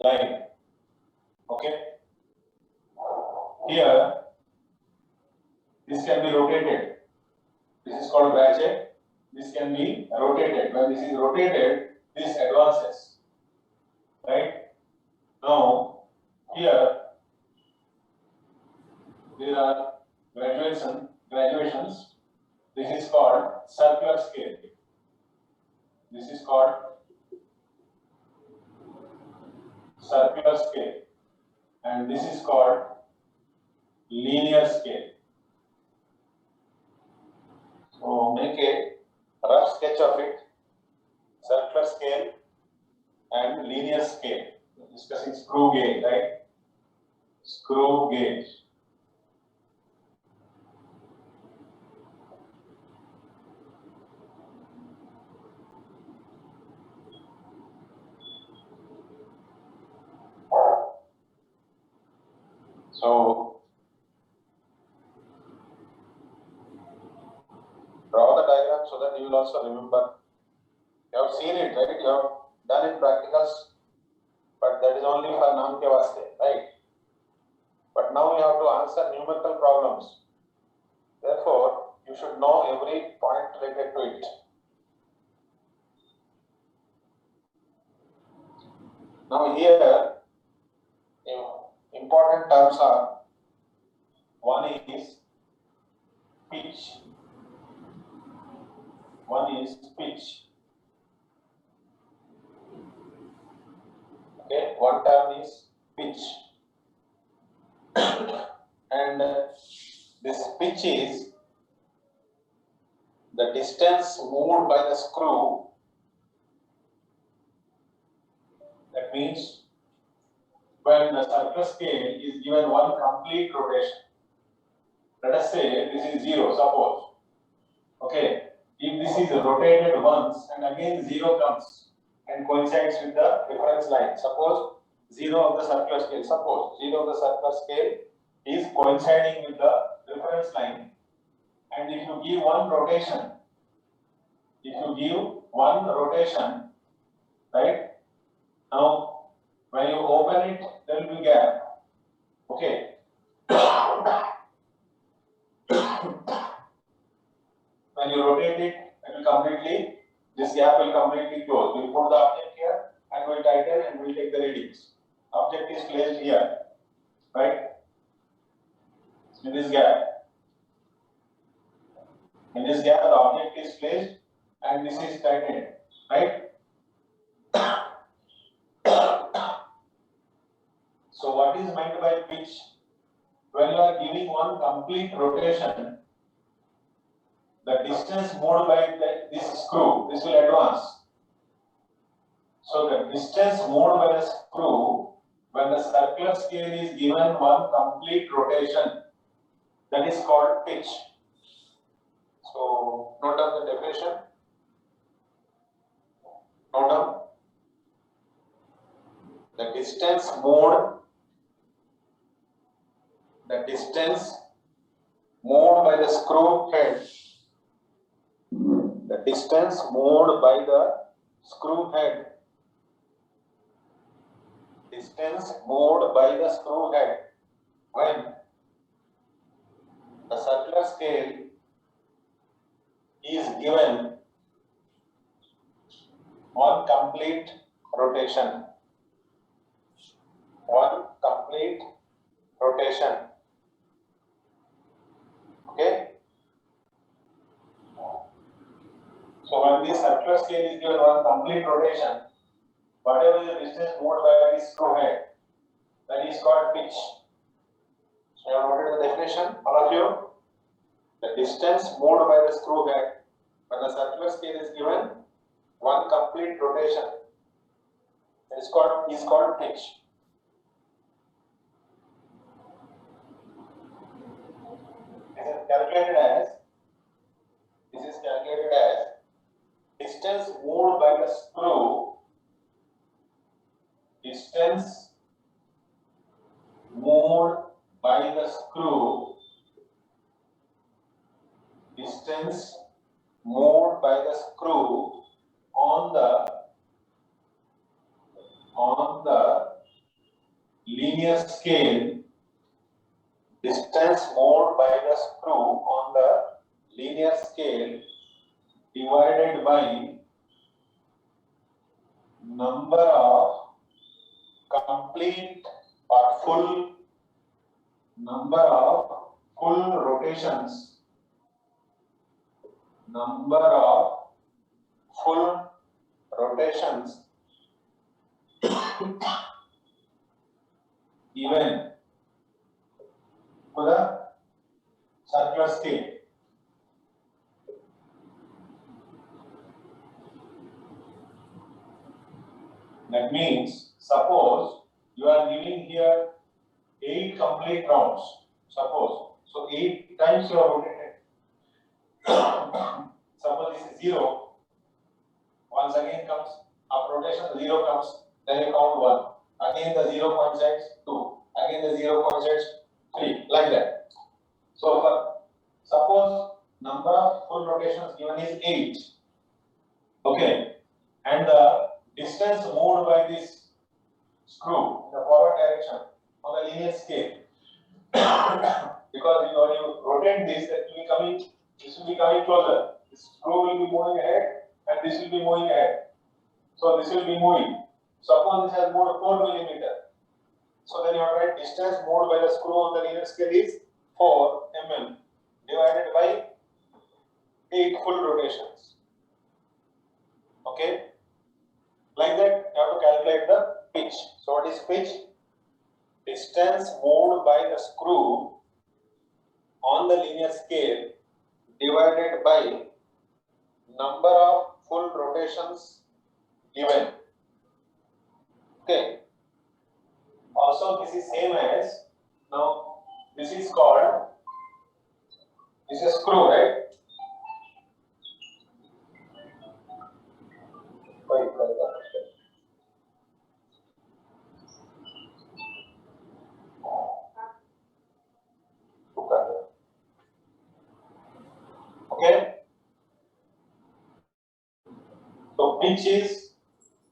line. Okay. Here, this can be rotated. This is called ratchet. This can be rotated. When this is rotated, this advances. Right? Now, here there are graduations. This is called circular scale. This is called circular scale. And this is called linear scale. So make a rough sketch of it. Circular scale and linear scale. We're discussing screw gauge, right? Screw gauge. So draw the diagram so that you will also remember. You have seen it, right? You have done it practicals, but that is only for naam ke vaste, right? But now you have to answer numerical problems. Therefore, you should know every point related to it. Now here, important terms are, one is pitch. One is pitch. Okay, one term is pitch. And this pitch is the distance moved by the screw. That means when the circular scale is given one complete rotation. Let us say this is 0, suppose. Okay, if this is rotated once and again 0 comes and coincides with the reference line. Suppose 0 of the circular scale. Suppose 0 of the circular scale is coinciding with the reference line. And if you give one rotation, right? Now, when you open it, there will be gap. Okay. When you rotate it, this gap will completely close. We'll put the object here and we'll tighten and we'll take the readings. Object is placed here, right? In this gap. In this gap, the object is placed and this is tightened, right? So what is meant by pitch? When you are giving one complete rotation, the distance moved by this screw, this will advance. So the distance moved by the screw, when the circular scale is given one complete rotation, that is called pitch. So note down the definition. Note down the distance moved by the screw head. The distance moved by the screw head. Distance moved by the screw head when the circular scale is given one complete rotation. One complete rotation. Okay? So when the circular scale is given one complete rotation, whatever is the distance moved by the screw head, that is called pitch. So you have noted the definition, all of you? The distance moved by the screw head when the circular scale is given one complete rotation, is called pitch. This is calculated as distance moved by the screw. Distance moved by the screw. Distance moved by the screw on the linear scale, distance moved by the screw on the linear scale divided by number of complete or full number of full rotations, number of full rotations even for the circular scale. That means, suppose you are giving here 8 complete rounds. Suppose, so 8 times you are rotated. Suppose this is 0. Once again comes, after rotation 0 comes, then you count 1. Again the 0 coincides 2. Again the 0 coincides 3. Like that. So for, suppose number of full rotations given is 8. Okay. And the distance moved by this screw in the forward direction on the linear scale. Because when you rotate this, this will be coming closer. This screw will be moving ahead and this will be moving ahead. So this will be moving. Suppose this has moved 4 millimeter. So then you have to write distance moved by the screw on the linear scale is 4 mm divided by 8 full rotations. Okay? Like that, you have to calculate the pitch. So what is pitch? Distance moved by the screw on the linear scale divided by number of full rotations given. Okay. Also, this is same as, now this is called, this is a screw, right? Okay. So pitch is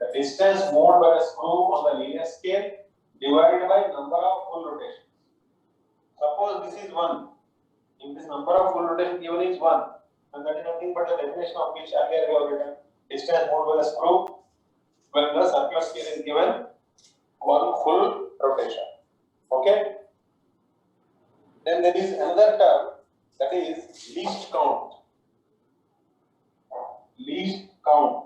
the distance moved by the screw on the linear scale divided by number of full rotations. Suppose this is 1. If this number of full rotations given is 1, and that is nothing but the definition of pitch earlier we have written. Distance moved by the screw when the circular scale is given 1 full rotation. Okay. Then there is another term, that is least count. Least count.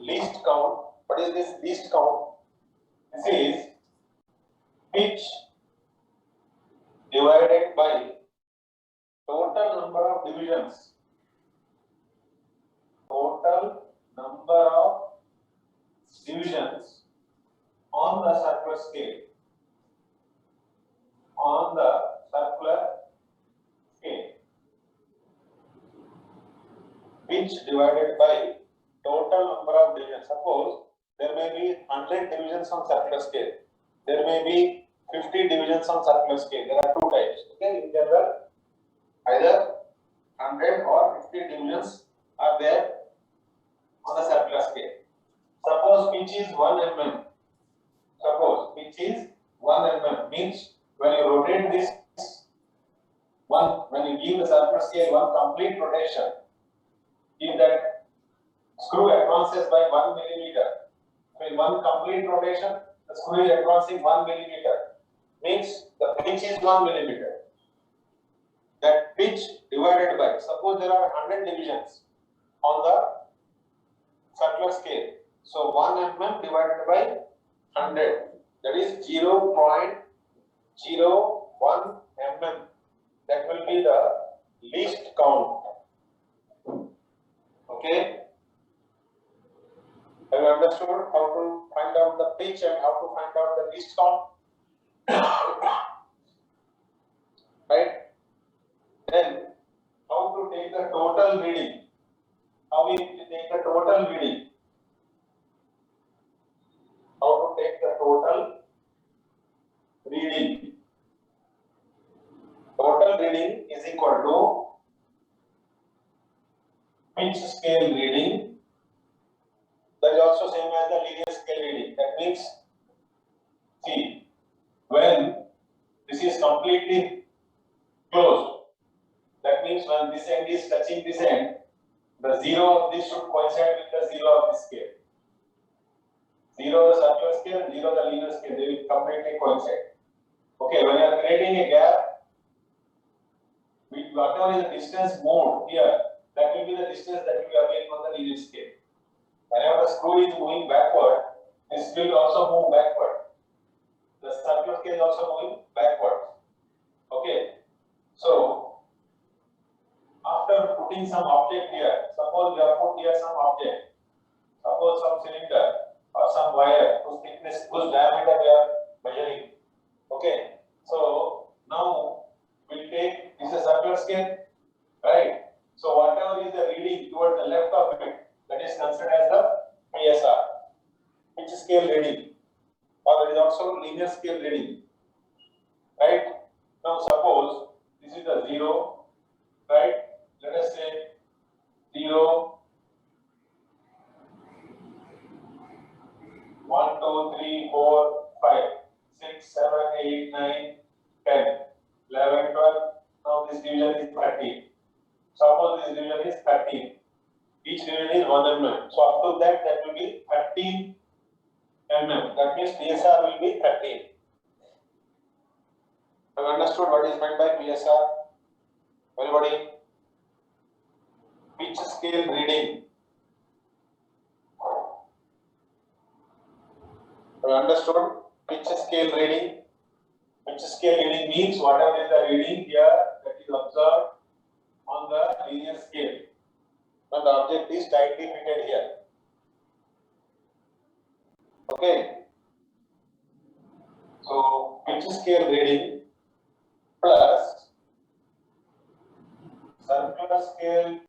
Least count. What is this least count? This is pitch divided by total number of divisions. Total number of divisions on the circular scale. On the circular scale. Pitch divided by total number of divisions. Suppose there may be 100 divisions on circular scale. There may be 50 divisions on circular scale. There are 2 types. Okay, in general, either 100 or 50 divisions are there on the circular scale. Suppose pitch is 1 mm. Suppose pitch is 1 mm means when you rotate this when you give the circular scale 1 complete rotation, if that screw advances by 1 millimeter, in 1 complete rotation, the screw is advancing 1 millimeter, means the pitch is 1 millimeter. That pitch divided by, suppose there are 100 divisions on the circular scale. So 1 mm divided by 100, that is 0.01 mm. That will be the least count. Okay. Have you understood how to find out the pitch and how to find out the least count? Right? Then, how to take the total reading? How we take the total reading? How to take the total reading? Total reading is equal to pitch scale reading That is also same as the linear scale reading. That means, see, when this is completely closed, that means when this end is touching this end, the zero of this should coincide with the zero of this scale. Zero the circular scale and zero the linear scale, they will completely coincide. Okay, when you are creating a gap, whatever is the distance moved here, that will be the distance that will be appearing on the linear scale. Whenever the screw is moving backward, this will also move backward. The circular scale is also moving backward. Okay, so after putting some object here, suppose we have put here some object, suppose some cylinder or some wire whose thickness, whose diameter we are measuring. Okay, so now we'll take this is a circular scale, right? So whatever is the reading towards the left of it, that is considered as the PSR, pitch scale reading, or there is also linear scale reading, right? Now suppose this is the 0, right? Let us say 0, 1, 2, 3, 4, 5, 6, 7, 8, 9, 10, 11, 12. Now this division is 13. Suppose this division is 13. Each division is 1 mm. So up to that, that will be 13 mm. That means PSR will be 13. Have you understood what is meant by PSR? Everybody? Pitch scale reading. Have you understood? Pitch scale reading. Pitch scale reading means whatever is the reading here that is observed on the linear scale when the object is tightly fitted here. Okay. So pitch scale reading plus circular scale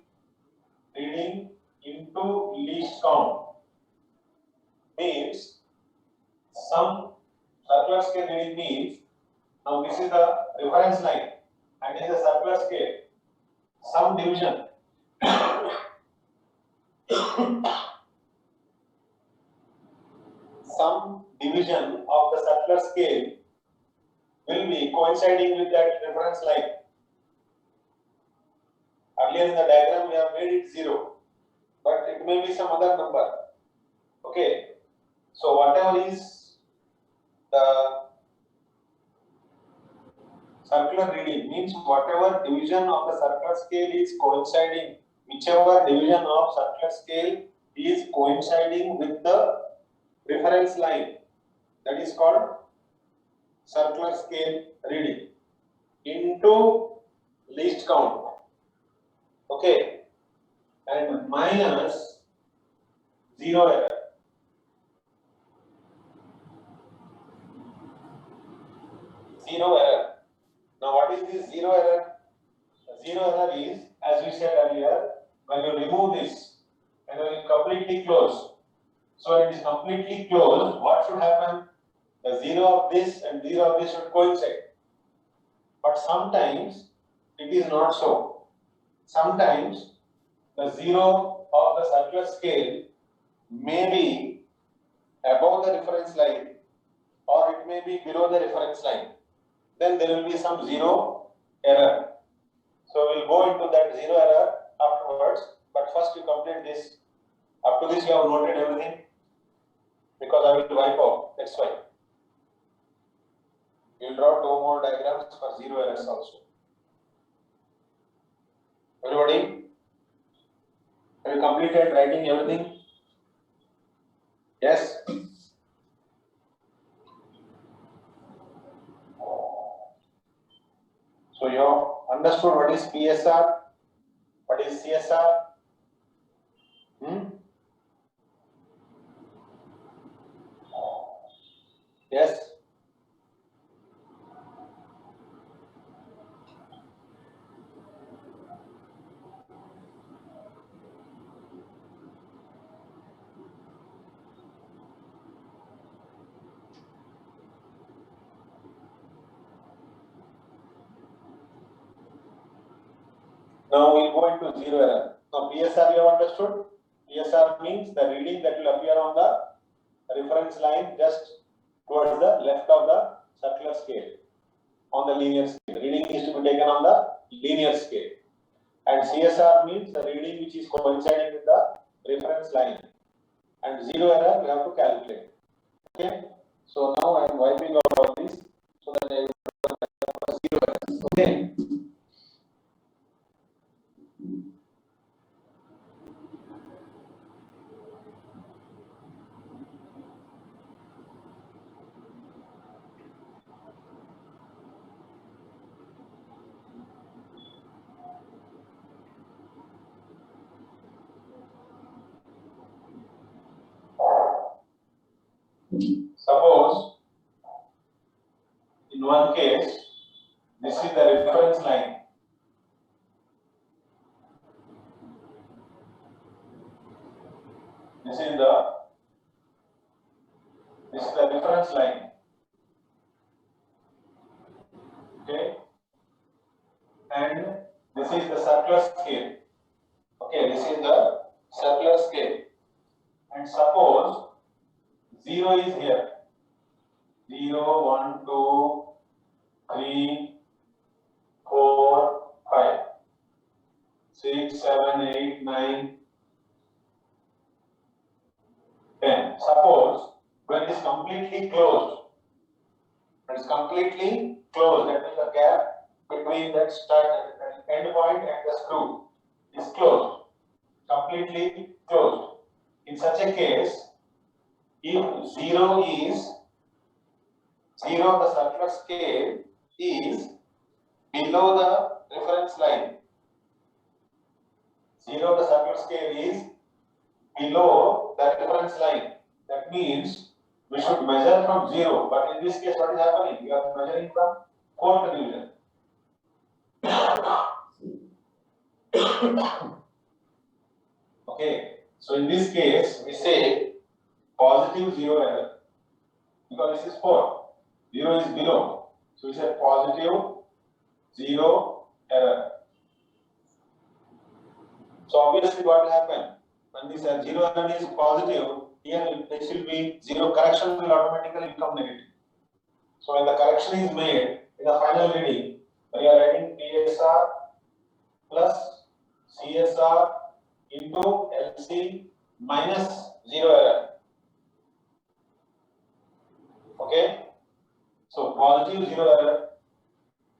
reading into least count means some circular scale reading means now this is the reference line and this is a circular scale. Some division some division of the circular scale will be coinciding with that reference line. Earlier in the diagram we have made it 0, but it may be some other number. Okay, so whatever is the circular reading means whatever division of the circular scale is coinciding, whichever division of circular scale is coinciding with the reference line, that is called circular scale reading into least count. Okay, and minus 0 error. Zero error. Now what is this 0 error? The 0 error is, as we said earlier, when you remove this and when it completely close. So when it is completely closed, what should happen? The 0 of this and 0 of this should coincide. But sometimes it is not so. Sometimes the 0 of the circular scale may be above the reference line or it may be below the reference line. Then there will be some 0 error. So we'll go into that 0 error afterwards. But first you complete this. Up to this you have noted everything because I will wipe out. That's why. We'll draw 2 more diagrams for 0 errors also. Everybody? Have you completed writing everything? Yes? So you have understood what is PSR? What is CSR? Yes? Now we go into 0 error. Now PSR you have understood? PSR means the reading that will appear on the reference line just towards the left of the circular scale on the linear scale. Reading is to be taken on the linear scale. And CSR means the reading which is coinciding with the reference line. And zero error we have to calculate. Okay. So now I am wiping out all this so that I will zero errors. Okay. Suppose in one case, this is the reference line. This is the reference line. Okay, and this is the circular scale. Okay, this is the circular scale. And suppose 0 is here. 0, 1, 2, 3, 4, 5, 6, 7, 8, 9, 10. Suppose when it is completely closed, that means the gap between that end point and the screw is closed, completely closed. In such a case, if 0, the circular scale is below the reference line. 0, the circular scale is below the reference line. That means we should measure from 0. But in this case, what is happening? We are measuring from 4th division. Okay. So in this case, we say positive 0 error. Because this is 4. 0 is below. So we say positive 0 error. So obviously what will happen? When this 0 error is positive, here this will be 0 correction will automatically become negative. So when the correction is made in the final reading, we are writing PSR plus CSR into LC minus 0 error. Okay? So positive 0 error.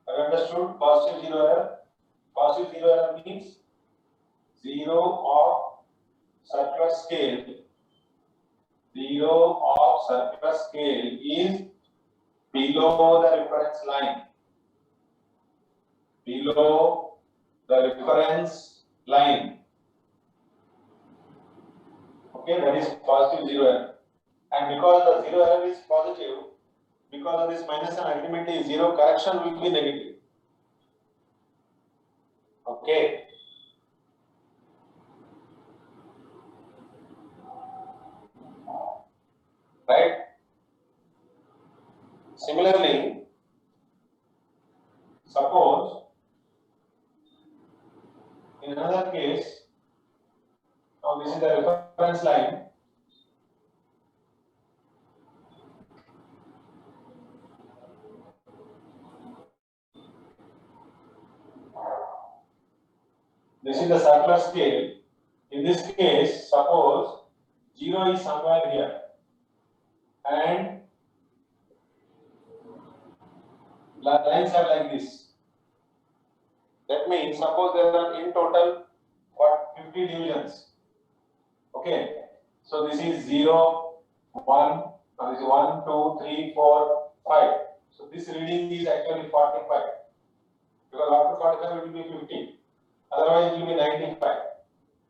Have you understood? Positive 0 error. Positive 0 error means 0 of circular scale. 0 of circular scale is below the reference line. Below the reference line. Okay, that is positive 0 error. And because the 0 error is positive, because of this minus and ultimately 0 correction will be negative. Okay. Right? Similarly, suppose in another case, now this is the reference line. This is the circular scale. In this case, suppose 0 is somewhere here and lines are like this. That means suppose there are in total 50 divisions. Okay. So this is 0, 1, this is 1, 2, 3, 4, 5. So this reading is actually 45. Because after 45 it will be 50. Otherwise it will be 95.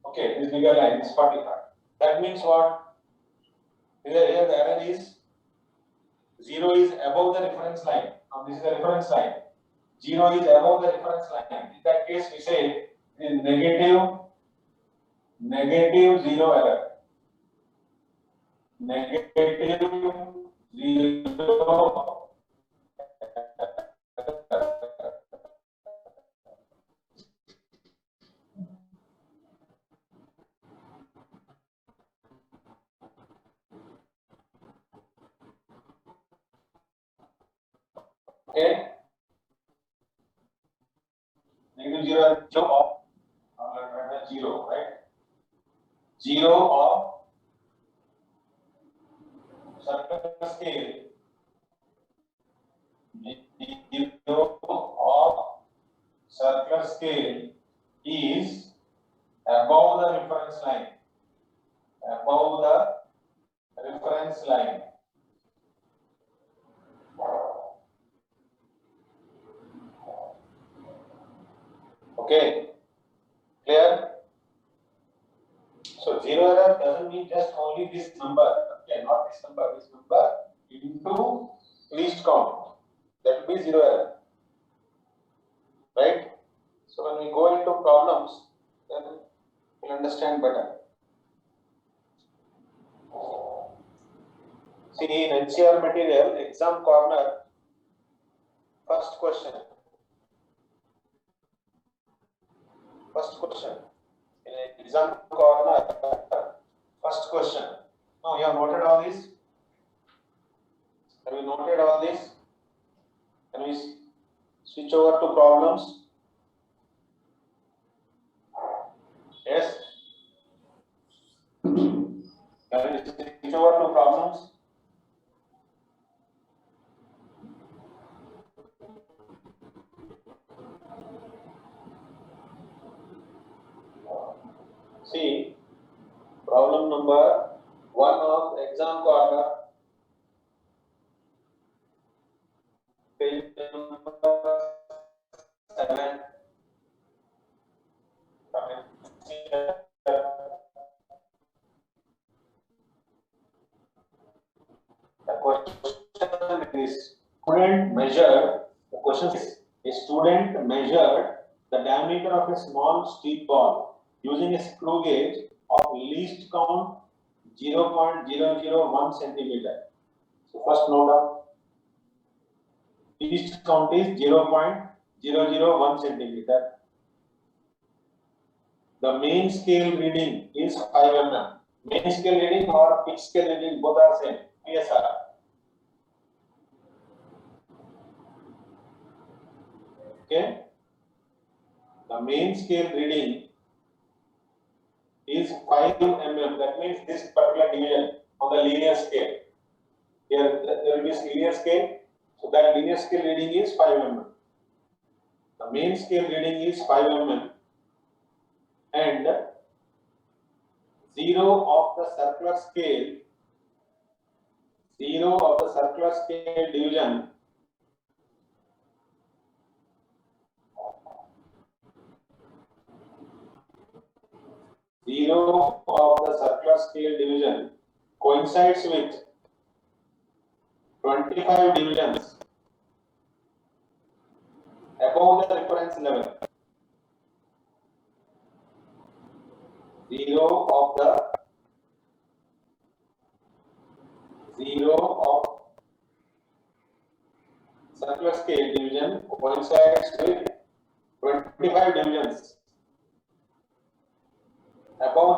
Okay, this bigger line is 45. That means what? Here the error is 0 is above the reference line. Now this is the reference line. 0 is above the reference line. In that case we say it is negative 0 error. Negative 0 Okay. Negative 0 and 0 of 0, right? 0 of circular scale. 0 of circular scale is above the reference line. Above the reference line. Okay, clear? So zero error doesn't mean just only this number. Okay, not this number into least count. That will be zero error. Right? So when we go into problems, then we'll understand better. See, in NCR material, exam corner, first question. First question. In exam corner, first question. Now you have noted all this. Have you noted all this? Can we switch over to problems? Yes. Can we switch over to problems? See, problem number 1 of exam corner, page number 7. The question is, student measured, the question is, a student measured the diameter of a small steel ball using a screw gauge of least count 0.001 centimeter. So first note down, least count is 0.001 centimeter. The main scale reading is 5 mm. Main scale reading or fixed scale reading both are same. PSR. Okay. The main scale reading is 5 mm. That means this particular division on the linear scale. Here there will be linear scale. So that linear scale reading is 5 mm. The main scale reading is 5 mm. And 0 of the circular scale, 0 of the circular scale division coincides with 25 divisions above the reference level. 0 of circular scale division coincides with 25 divisions above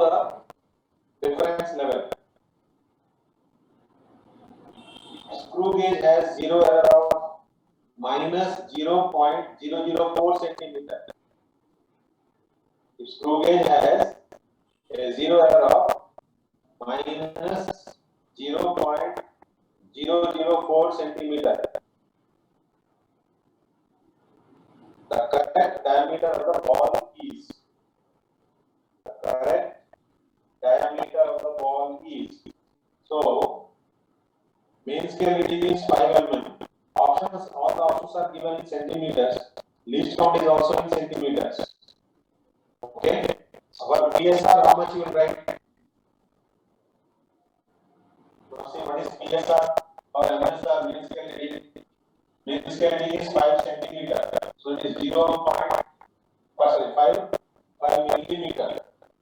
the reference level. Screw gauge has 0 error of minus 0.004 centimeter. If screw gauge has a 0 error of minus 0.004 centimeter, the correct diameter of the ball is, so main scale reading is 5 mm. Options, all the options are given in centimeters. Least count is also in centimeters. Okay. So for PSR, how much you will write? So see what is PSR or MSR, main scale reading? Main scale reading is 5 centimeter. So it is 5 millimeter.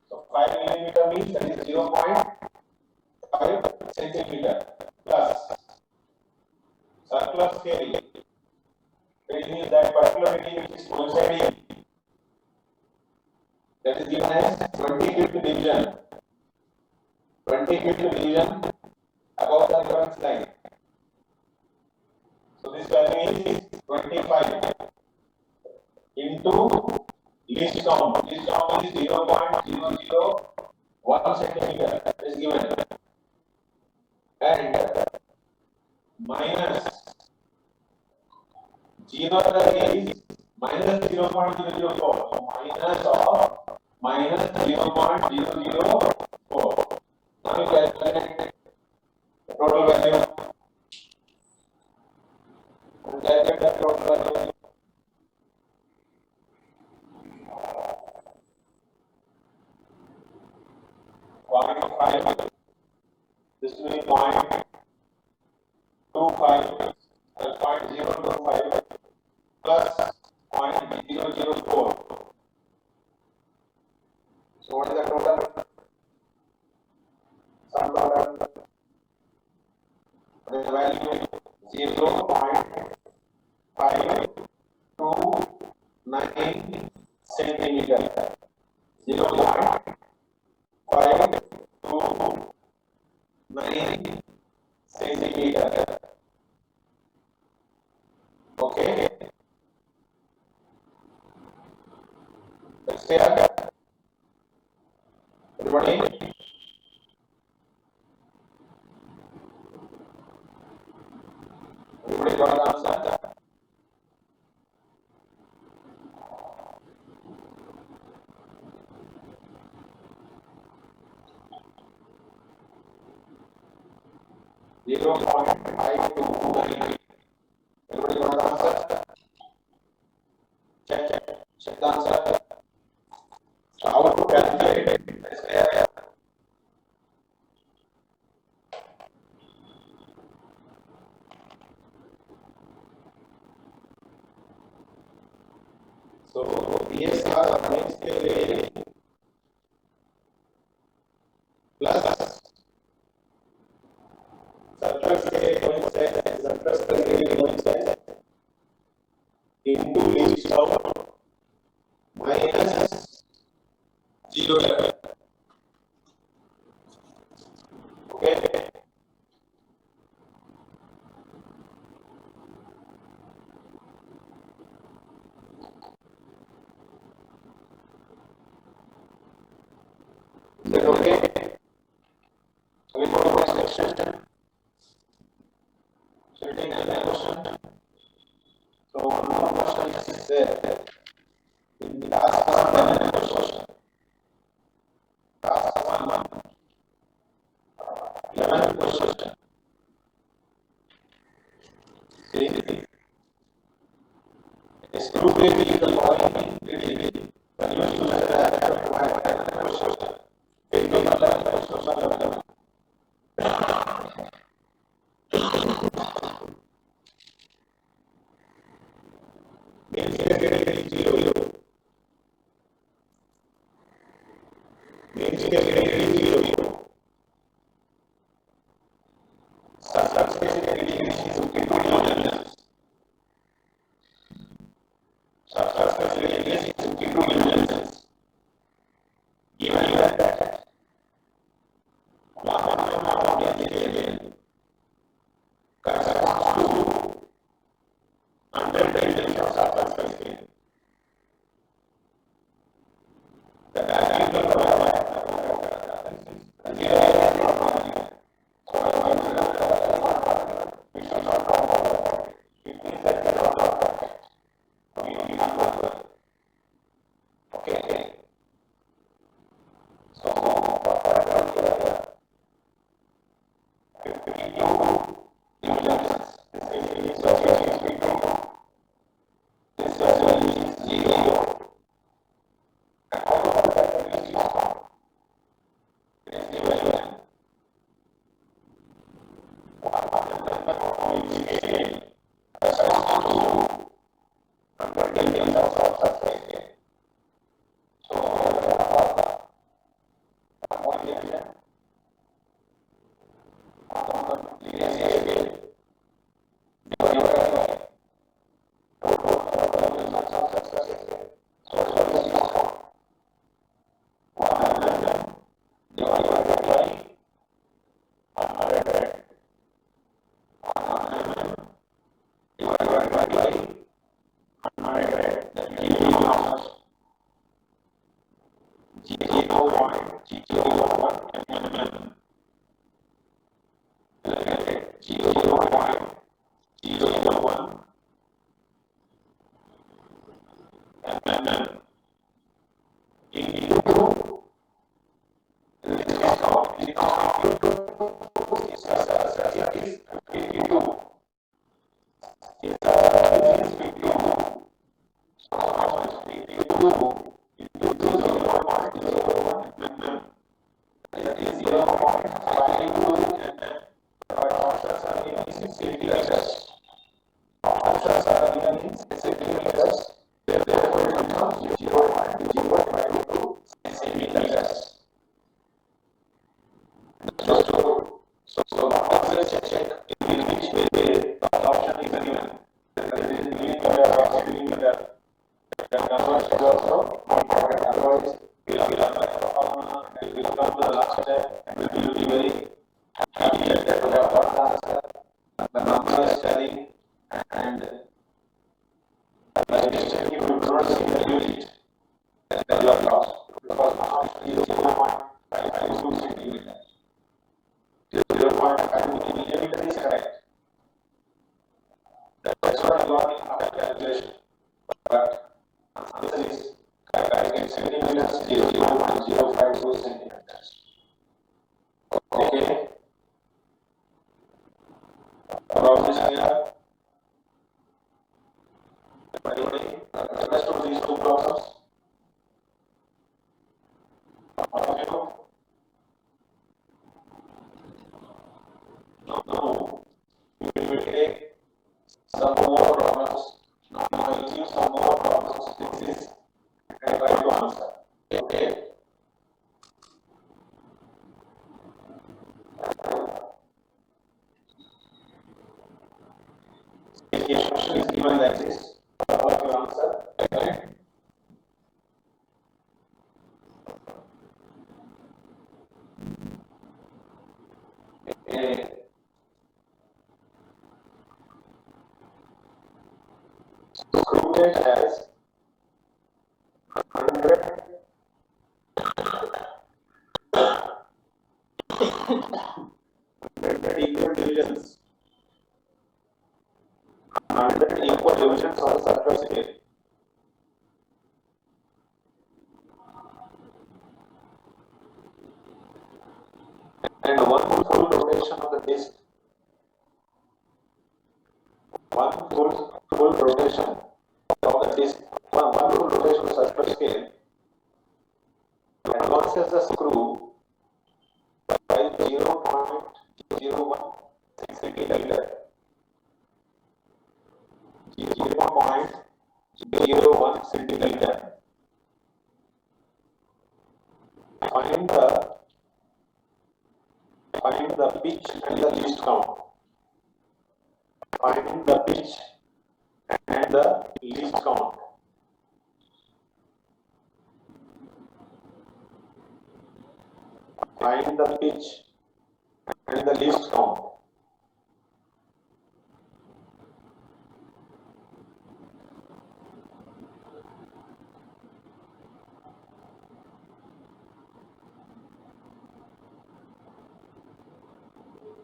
So 5 millimeter means that is 0.5 centimeter plus circular scale reading is that particular reading which is coinciding, that is given as 25th division. 25th division above the reference line. So this value is 25 into least count. Least count is 0.001 centimeter is given, and minus 0 is minus 0.004. So minus 0.004. Now you calculate the total value. Calculate the total value. This will be 0.25 0.025 plus 0.004. So what is the total? Sum total. The value is 0.529 centimeter. 0.529 centimeter. Okay. Let's say everybody. Everybody got the answer? 0.529. Everybody got the answer? Check the answer. So how to calculate it? Let's say so DSR means plus surplus coincidence into least count minus 0. Okay. Is that okay? So we go to the next question. So we take another question. So one more question is there. In the last question. Last one. 11th question. See, exclusively the following ingredient when you use the question.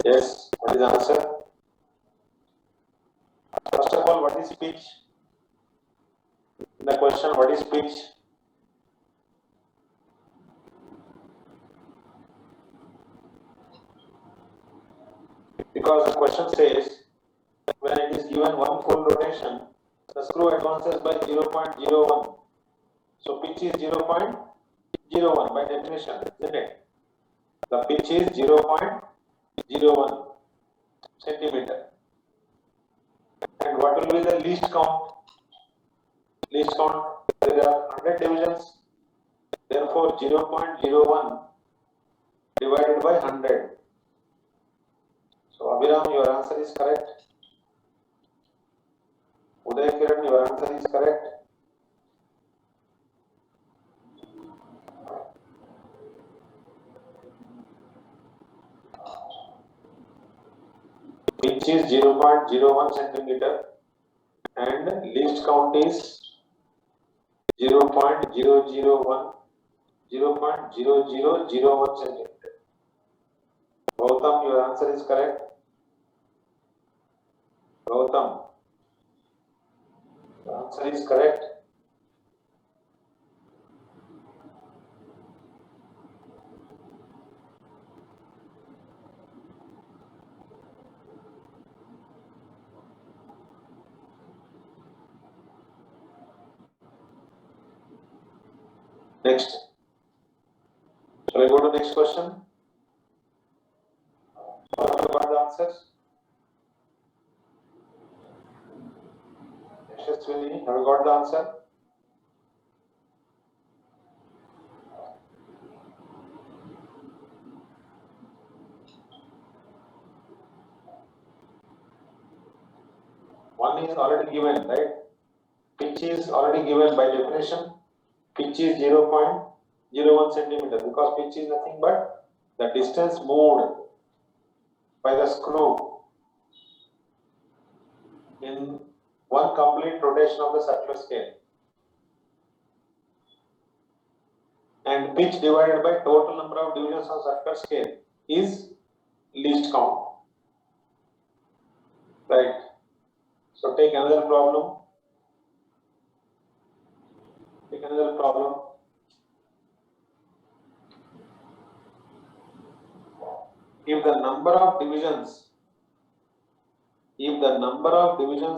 Yes, what is the answer? First of all, what is pitch? The question, what is pitch? Because the question says, when it is given one full rotation, the screw advances by 0.01. So pitch is 0.01 by definition, isn't it? The pitch is 0.01 centimeter. And what will be the least count? Least count, there are 100 divisions. Therefore, 0.01 divided by 100. So, Abhiram, your answer is correct. Uday Kiran, your answer is correct. Pitch is 0.01 centimeter and least count is 0.001 0.0001 centimeter. Gautam, your answer is correct. Gautam, your answer is correct. Next. Shall I go to the next question? What are the answers? Yashaswini, have you got the answer? One is already given, right? Pitch is already given by definition. Pitch is 0.01 centimeter because pitch is nothing but the distance moved by the screw in one complete rotation of the circular scale. And pitch divided by total number of divisions on circular scale is least count. Right. So take another problem. Take another problem. If the number of divisions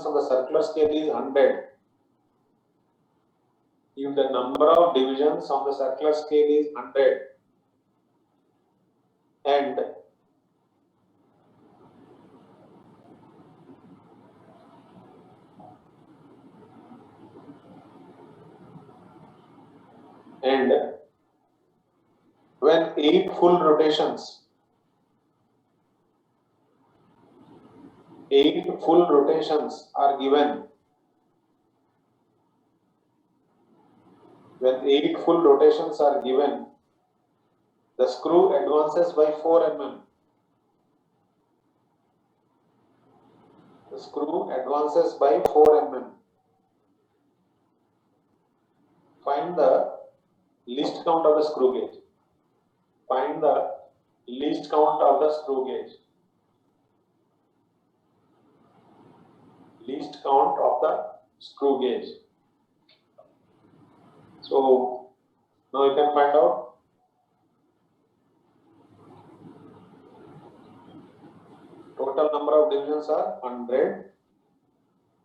on the circular scale is 100, if the number of divisions on the circular scale is 100 and when 8 full rotations are given, the screw advances by 4 mm. The screw advances by 4 mm. Find the least count of the screw gauge. Find the least count of the screw gauge. Least count of the screw gauge. So now you can find out. Total number of divisions are 100.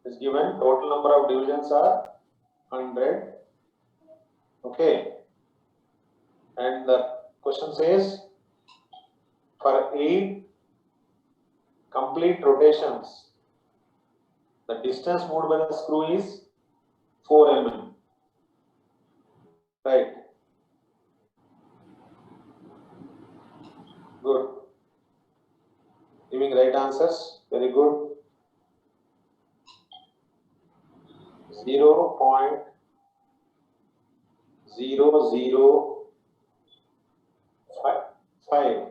Is given. Total number of divisions are 100. Okay. And the question says for 8 complete rotations, the distance moved by the screw is 4 mm. Right. Good. Giving right answers. Very good. 0.0005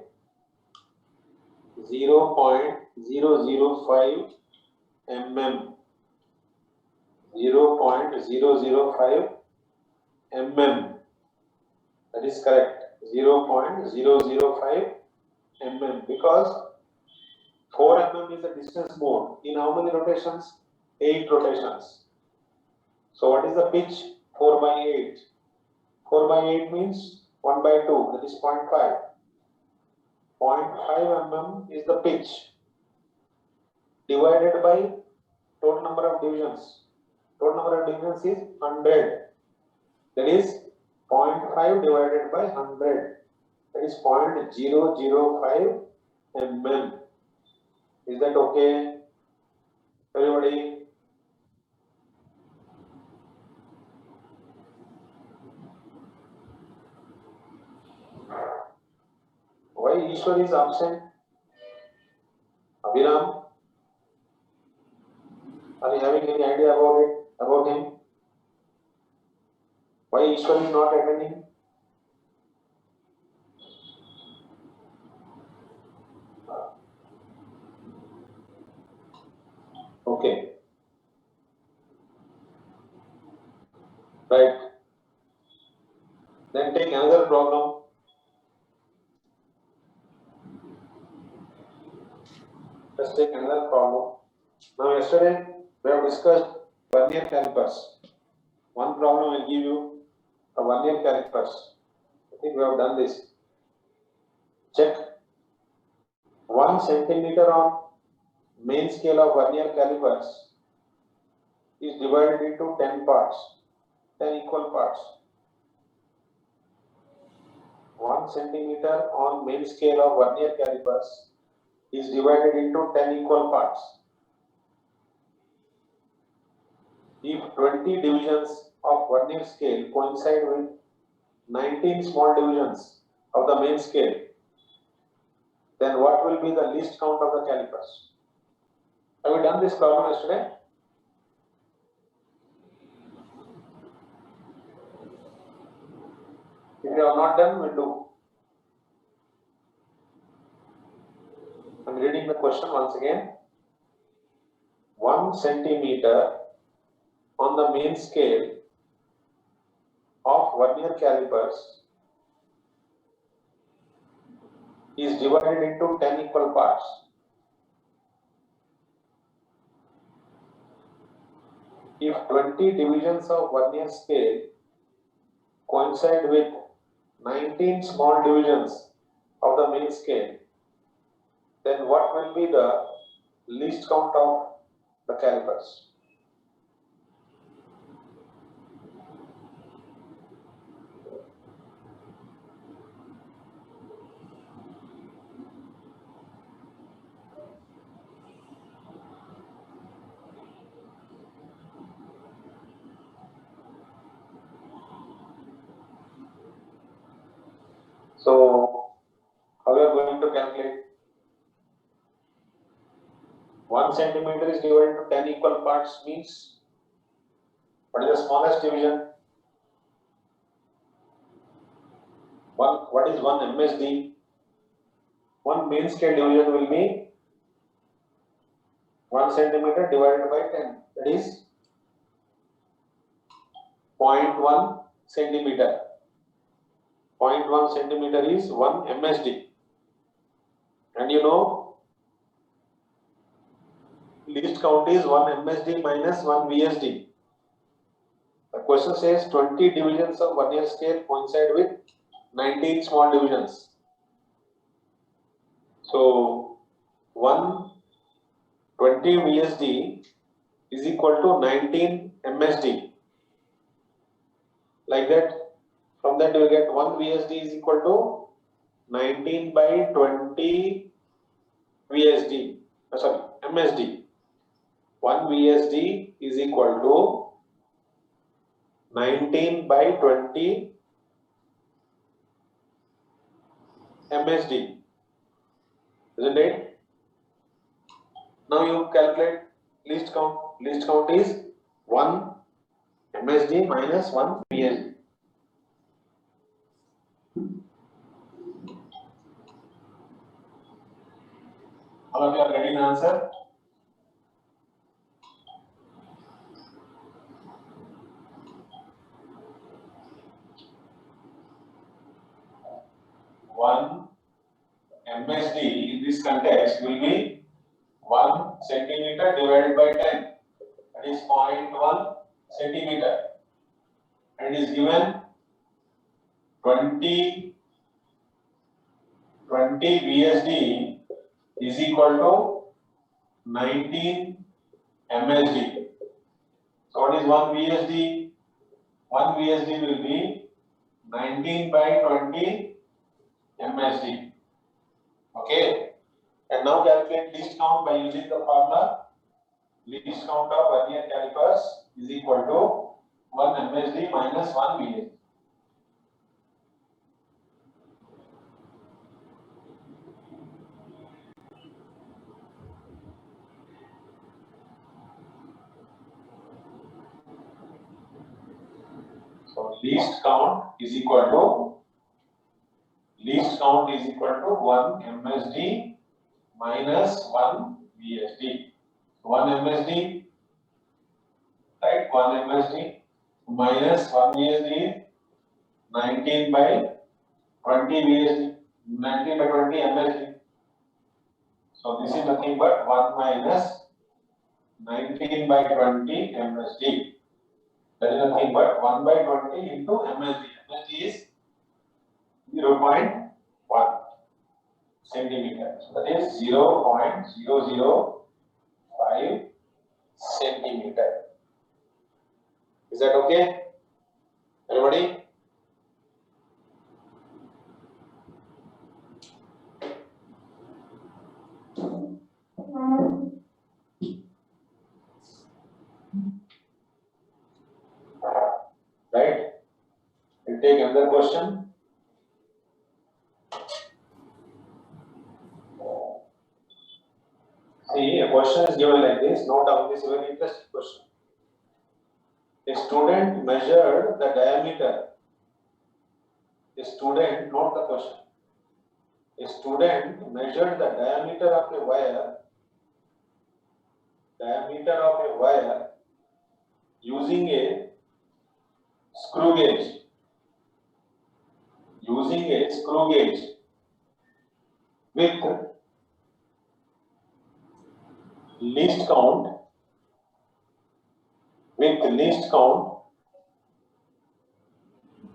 0.005 mm. 0.005 mm. That is correct. 0.005 mm because 4 mm is the distance moved. In how many rotations? 8 rotations. So what is the pitch? 4 by 8. 4 by 8 means 1 by 2. That is 0.5. 0.5 mm is the pitch divided by total number of divisions. Total number of divisions is 100. That is 0.5 divided by 100. That is 0.005 mm. Is that okay? Everybody? Why Ishwar is absent? Abhiram? Are you having any idea about him? Why Ishwar is not attending? Okay. Right. Then take another Let's take another problem. Now yesterday we have discussed vernier calipers. One problem will give you a vernier calipers. I think we have done this. Check 1 centimeter on main scale of vernier calipers is divided into 10 parts, 10 equal parts. 1 centimeter on main scale of vernier calipers is divided into 10 equal parts. If 20 divisions of vernier scale coincide with 19 small divisions of the main scale, then what will be the least count of the calipers? Have we done this problem yesterday? If you have not done, we'll do. I'm reading the question once again. 1 centimeter on the main scale of vernier calipers is divided into 10 equal parts. If 20 divisions of vernier scale coincide with 19 small divisions of the main scale, then what will be the least count of the calipers? So, how we are going to calculate? 1 centimeter is divided into 10 equal parts means, what is the smallest division? What is 1 MSD? 1 main scale division will be 1 centimeter divided by 10. That is 0.1 centimeter. 0.1 centimeter is 1 MSD. And you know, least count is 1 MSD minus 1 VSD. The question says 20 divisions of vernier scale coincide with 19 small divisions. So 120 VSD is equal to 19 MSD. Like that, from that we get 1 VSD is equal to 19 by 20 VSD. MSD. 1 VSD is equal to 19 by 20 MSD. Isn't it? Now you calculate least count. Least count is 1 MSD minus 1 VSD. All of you are ready to answer? One MSD in this context will be 1 centimeter divided by 10. That is 0.1 centimeter. And it is given 20 VSD is equal to 19 MSD. So what is 1 VSD? 1 VSD will be 19 by 20 MSD. Okay. And now calculate least count by using the formula. Least count of vernier calipers is equal to 1 MSD minus 1 VSD. So least count is equal to 1 MSD minus 1 VSD. 1 MSD, right? 1 MSD minus 1 VSD, 19 by 20 VSD, 19 by 20 MSD. So this is nothing but 1 minus 19 by 20 MSD. That is nothing but 1 by 20 into MSD. MSD is 0.1 centimeter. So that is 0.005 centimeter. Is that okay? Everybody? Right? We'll take another question. See, a question is given like this. Note down, this is a very interesting question. A student measured the diameter. A student, note the question. A student measured the diameter of a wire using a screw gauge. With least count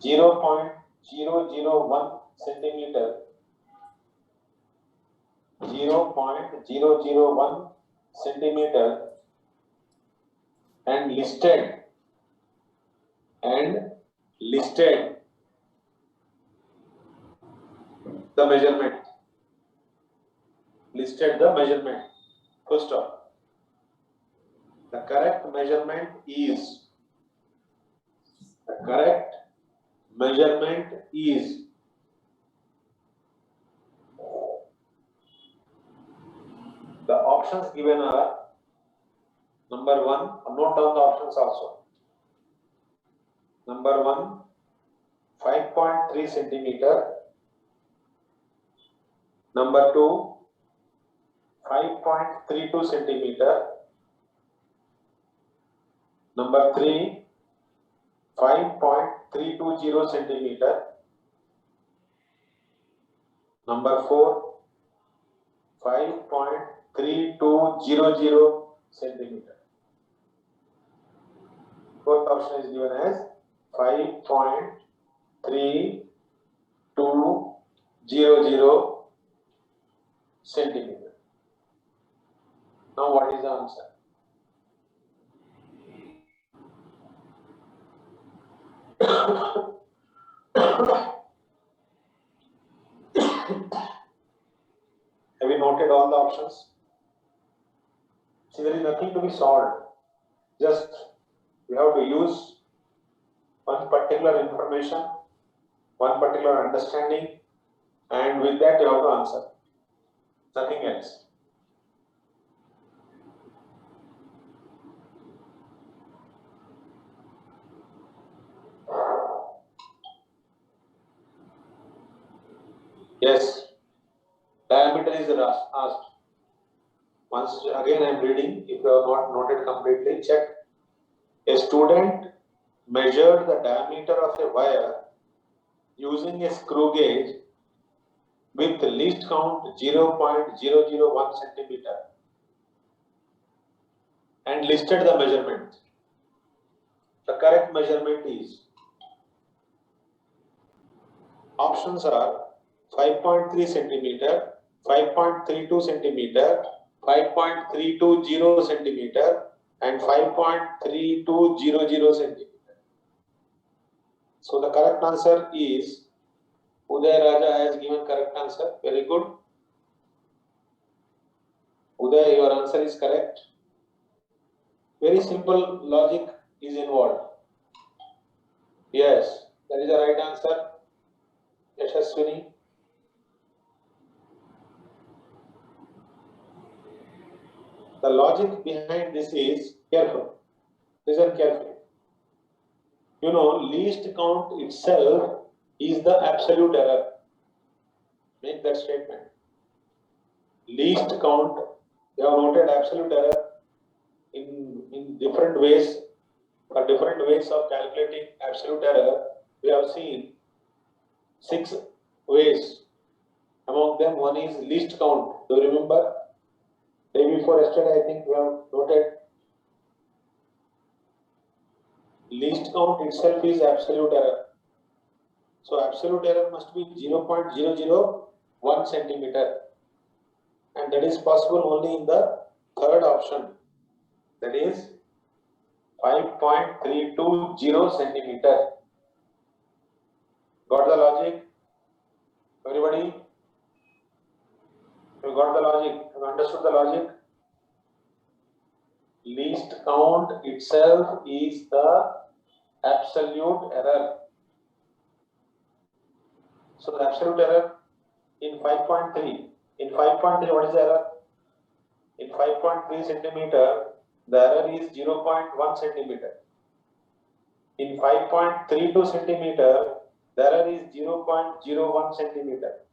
0.001 centimeter, 0.001 centimeter, and listed the measurement. Full stop. The correct measurement is the options given are number 1, note down the options also. Number 1, 5.3 centimeter. Number 2, 5.32 centimeter. Number 3, 5.320 centimeter. Number 4, 5.3200 centimeter. Fourth option is given as 5.3200 centimeter. Now what is the answer? Have you noted all the options? See, there is nothing to be solved. Just we have to use one particular information, one particular understanding, and with that you have to answer. Nothing else. Yes. Diameter is asked. Once again I am reading. If you have not noted completely, check. A student measured the diameter of a wire using a screw gauge with least count 0.001 centimeter and listed the measurement. The correct measurement is, options are 5.3 centimeter, 5.32 centimeter, 5.320 centimeter, and 5.3200 centimeter. So the correct answer is, Uday Raja has given correct answer. Very good. Uday, your answer is correct. Very simple logic is involved. Yes, that is the right answer. Yashaswini. The logic behind this is careful. Listen carefully. You know, least count itself is the absolute error. Make that statement. Least count, they have noted absolute error in different ways. For different ways of calculating absolute error, we have seen 6 ways. Among them, one is least count. Do you remember? Day before yesterday, I think we have noted least count itself is absolute error. So absolute error must be 0.001 centimeter, and that is possible only in the third option, that is 5.320 centimeter. Got the logic? Everybody? You got the logic? Have you understood the logic? Least count itself is the absolute error. So the absolute error in 5.3. In 5.3, what is the error? In 5.3 centimeter, the error is 0.1 centimeter. In 5.32 centimeter, the error is 0.01 centimeter.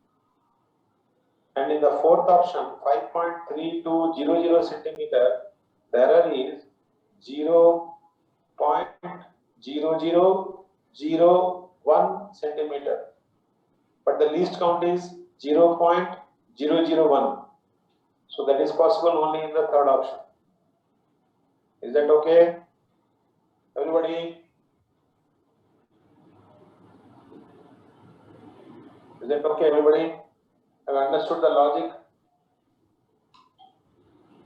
And in the fourth option, 5.3200 centimeter, the error is 0.0001 centimeter. But the least count is 0.001. So that is possible only in the third option. Is that okay? Everybody? Is that okay, everybody? Have you understood the logic?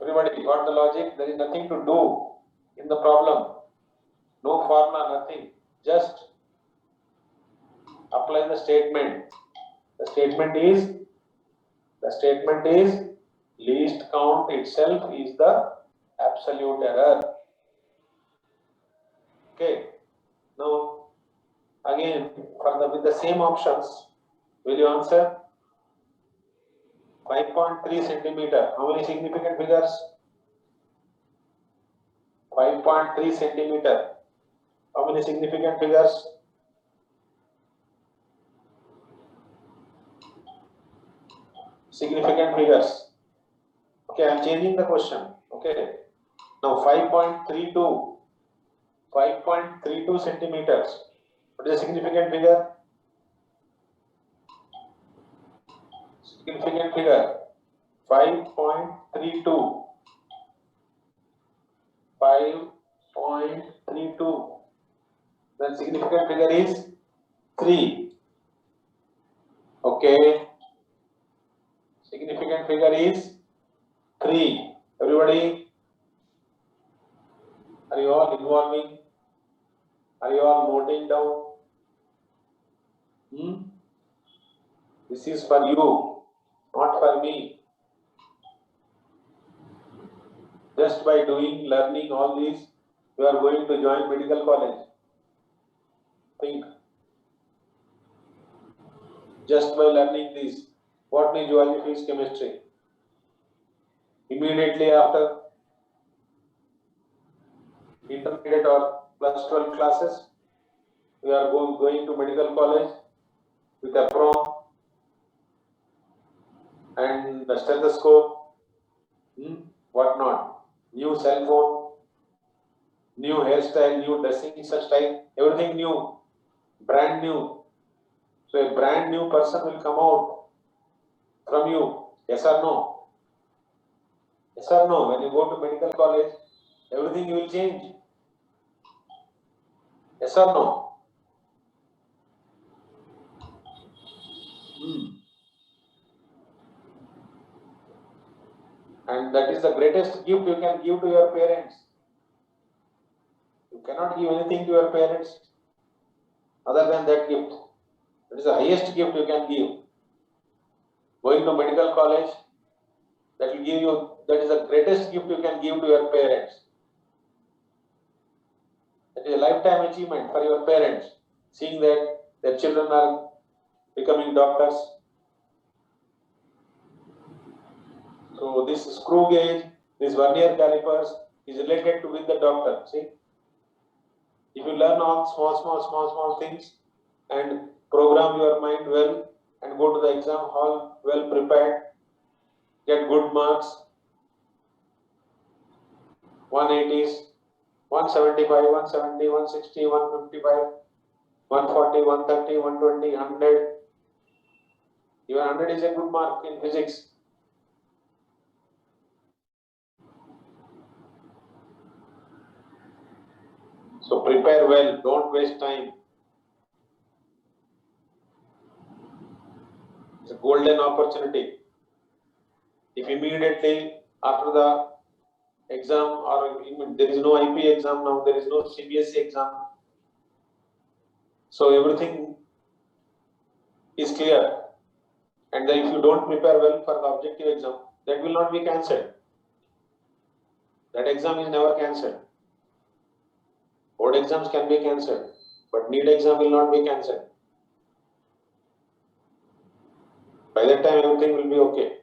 Everybody got the logic? There is nothing to do in the problem. No formula, nothing. Just apply the statement. The statement is least count itself is the absolute error. Okay. Now again with the same options, will you answer? 5.3 centimeter. How many significant figures? 5.3 centimeter. How many significant figures? Significant figures. Okay, I am changing the question. Okay. Now 5.32 centimeters. What is a significant figure? Significant figure. 5.32. 5.32. The significant figure is 3. Okay. Significant figure is 3. Everybody, are you all involving? Are you all noting down? This is for you, not for me. Just by learning all these, you are going to join medical college. Think. Just by learning this, botany, zoology, physics, chemistry. Immediately after intermediate or plus 12 classes, we are going to medical college with a apron and the stethoscope, what not, new cell phone, new hairstyle, new dressing style, everything new, brand new. So a brand new person will come out from you. Yes or no? Yes or no? When you go to medical college, everything will change. Yes or no? And that is the greatest gift you can give to your parents. You cannot give anything to your parents other than that gift. That is the highest gift you can give. Going to medical college, that will give you, that is the greatest gift you can give to your parents. That is a lifetime achievement for your parents, seeing that their children are becoming doctors. So this screw gauge, this vernier calipers is related to with the doctor. See, if you learn all small things and program your mind well and go to the exam hall well prepared, get good marks, 180s, 175, 170, 160, 155, 140, 130, 120, 100. Even 100 is a good mark in physics. So prepare well, don't waste time. It's a golden opportunity. If immediately after the exam, or there is no IP exam now, there is no CBSE exam, so everything is clear. And then if you don't prepare well for the objective exam, that will not be cancelled. That exam is never cancelled. Board exams can be cancelled, but NEET exam will not be cancelled. By that time, everything will be okay.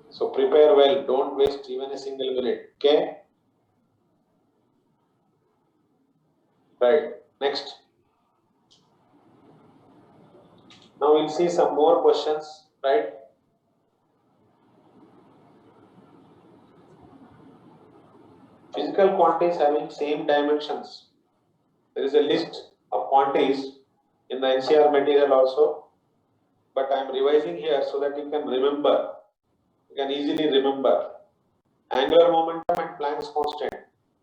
So prepare well, don't waste even a single minute. Okay? Right. Next. Now we'll see some more questions, right? Physical quantities having same dimensions. There is a list of quantities in the NCR material also, but I am revising here so that you can remember. You can easily remember. Angular momentum and Planck's constant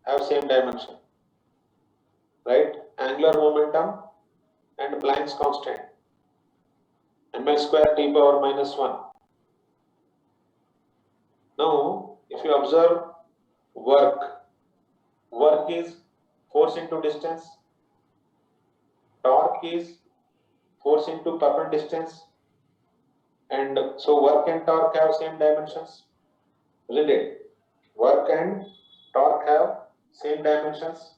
have same dimension, right? Angular momentum and Planck's constant, ml square t power minus 1. Now, if you observe work is force into distance, torque is force into perpendicular distance, and so work and torque have same dimensions, isn't it? Work and torque have same dimensions.